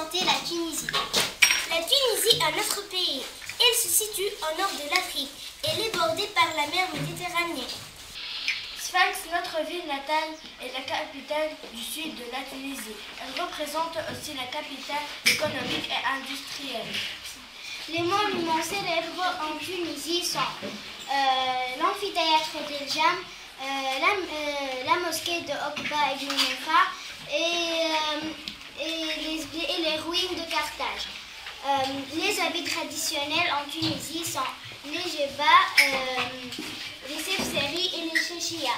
présenter la Tunisie. La Tunisie est notre pays. Elle se situe au nord de l'Afrique. Elle est bordée par la mer Méditerranée. Sfax, notre ville natale, est la capitale du sud de la Tunisie. Elle représente aussi la capitale économique et industrielle. Les monuments célèbres en Tunisie sont l'amphithéâtre d'El Jam, la mosquée de Okba Ibn Nefa et les ruines de Carthage. Les habits traditionnels en Tunisie sont les djebas, les sefseri et les chéchia.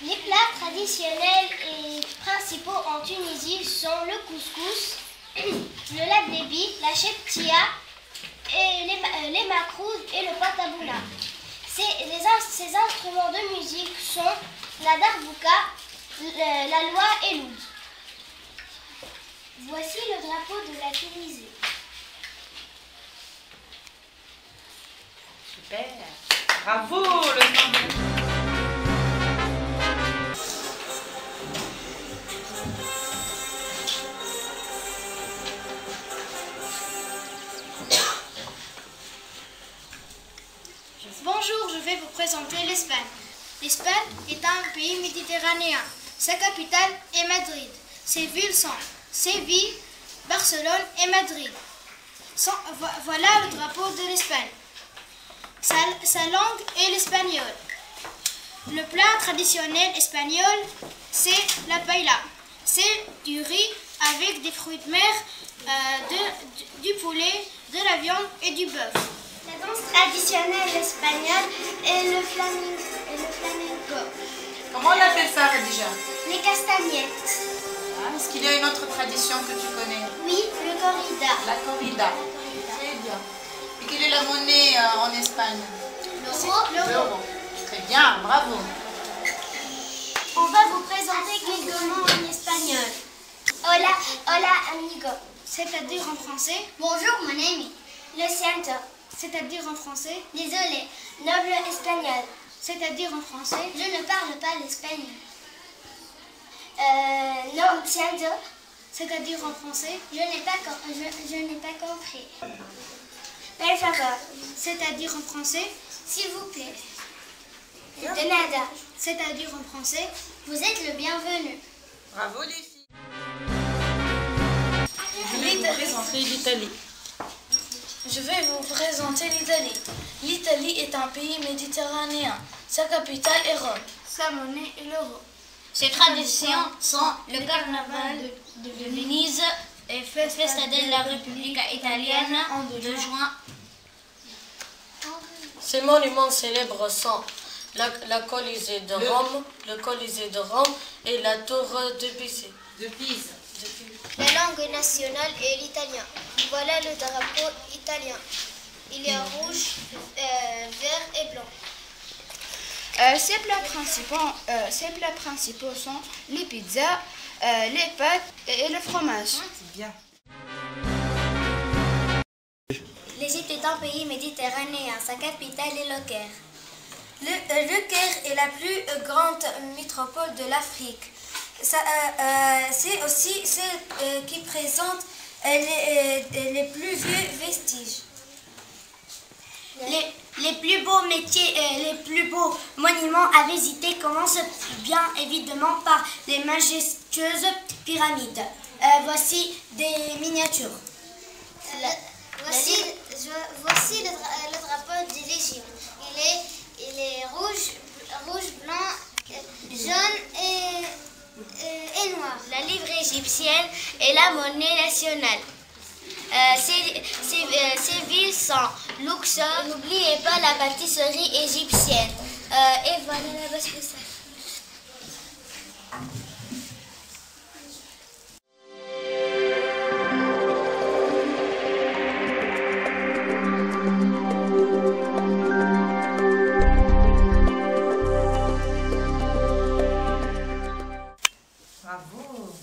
Les plats traditionnels et principaux en Tunisie sont le couscous, le lablebi, la cheptia, et les makrouz et le pataboula. Ces instruments de musique sont la darbouka, la loi et l'oud. Voici le drapeau de la Tunisie. Super. Bravo le temps. Bonjour, je vais vous présenter l'Espagne. L'Espagne est un pays méditerranéen. Sa capitale est Madrid. Ses villes sont Séville, Barcelone et Madrid. Voilà le drapeau de l'Espagne. Sa langue est l'espagnol. Le plat traditionnel espagnol, c'est la paella. C'est du riz avec des fruits de mer, du poulet, de la viande et du bœuf. La danse traditionnelle espagnole est le flamenco. Comment on appelle ça, Radija? Les castagnettes. Est-ce qu'il y a une autre tradition que tu connais? Oui, le corrida. La corrida. Très bien. Et quelle est la monnaie en Espagne? L'euro. Très bien, bravo. On va vous présenter quelques mots en espagnol. Hola, hola amigo. C'est-à-dire en français, Bonjour mon ami. Le siento. c'est-à-dire en français, Désolé. Noble espagnol. c'est-à-dire en français, Je ne parle pas l'espagnol. No siento. c'est-à-dire en français, Je n'ai pas compris. Per favor. c'est-à-dire en français, S'il vous plaît. De nada. c'est-à-dire en français, Vous êtes le bienvenu. Bravo les filles. Je vais vous présenter l'Italie. Je vais vous présenter l'Italie. L'Italie est un pays méditerranéen. Sa capitale est Rome. Sa monnaie est l'euro. Ses traditions sont le carnaval de Venise et Festa della Repubblica Italiana de juin. Ces monuments célèbres sont la Colisée de Rome, le Colisée de Rome et la Tour de Pise. De Pise. La langue nationale est l'italien. Voilà le drapeau italien. Il est rouge, vert et blanc. ses plats principaux sont les pizzas, les pâtes et le fromage. C'est bien. L'Égypte est un pays méditerranéen. Sa capitale est Le Caire. Le Caire est la plus grande métropole de l'Afrique. C'est aussi celle qui présente les plus vieux vestiges. Les plus beaux métiers, les plus beaux monuments à visiter commencent bien évidemment par les majestueuses pyramides. Voici des miniatures. Voici le drapeau de l'Égypte. Il est rouge, blanc, jaune et noir. La livre égyptienne est la monnaie nationale. Ces villes sont Luxor. N'oubliez pas la pâtisserie égyptienne. Et voilà la base de ça. Bravo.